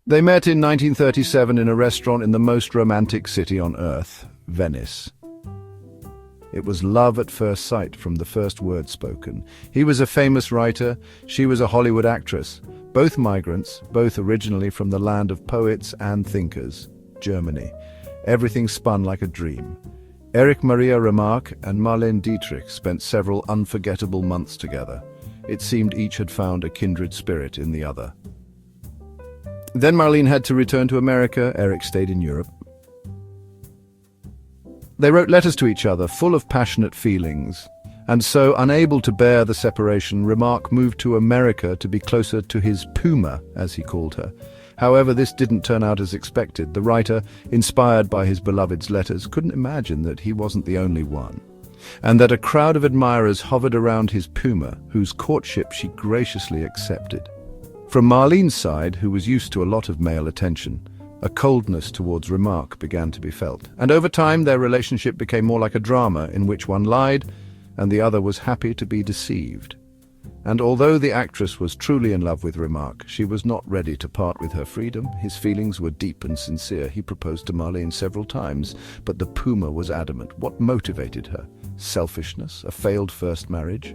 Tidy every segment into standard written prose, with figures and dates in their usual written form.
They met in 1937 in a restaurant in the most romantic city on earth, Venice. It was love at first sight from the first word spoken. He was a famous writer, she was a Hollywood actress, both migrants, both originally from the land of poets and thinkers, Germany. Everything spun like a dream. Erich Maria Remarque and Marlene Dietrich spent several unforgettable months together. It seemed each had found a kindred spirit in the other. Then Marlene had to return to America. Erich stayed in Europe. They wrote letters to each other, full of passionate feelings. And so, unable to bear the separation, Remarque moved to America to be closer to his Puma, as he called her. However, this didn't turn out as expected. The writer, inspired by his beloved's letters, couldn't imagine that he wasn't the only one, and that a crowd of admirers hovered around his Puma, whose courtship she graciously accepted. From Marlene's side, who was used to a lot of male attention, a coldness towards Remarque began to be felt. And over time, their relationship became more like a drama in which one lied and the other was happy to be deceived. And although the actress was truly in love with Remarque, she was not ready to part with her freedom. His feelings were deep and sincere. He proposed to Marlene several times, but the Puma was adamant. What motivated her? Selfishness? A failed first marriage?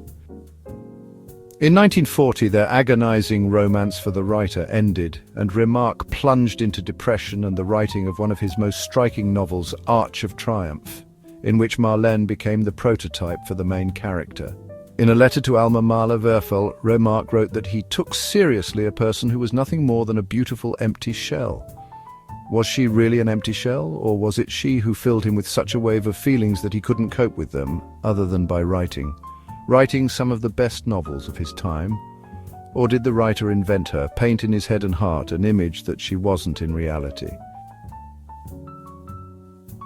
In 1940, their agonizing romance for the writer ended, and Remarque plunged into depression and the writing of one of his most striking novels, Arch of Triumph, in which Marlene became the prototype for the main character. In a letter to Alma Mahler-Werfel, Remarque wrote that he took seriously a person who was nothing more than a beautiful empty shell. Was she really an empty shell, or was it she who filled him with such a wave of feelings that he couldn't cope with them, other than by writing some of the best novels of his time? Or did the writer invent her, paint in his head and heart an image that she wasn't in reality?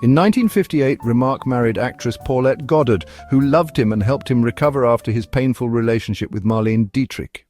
In 1958, Remarque married actress Paulette Goddard, who loved him and helped him recover after his painful relationship with Marlene Dietrich.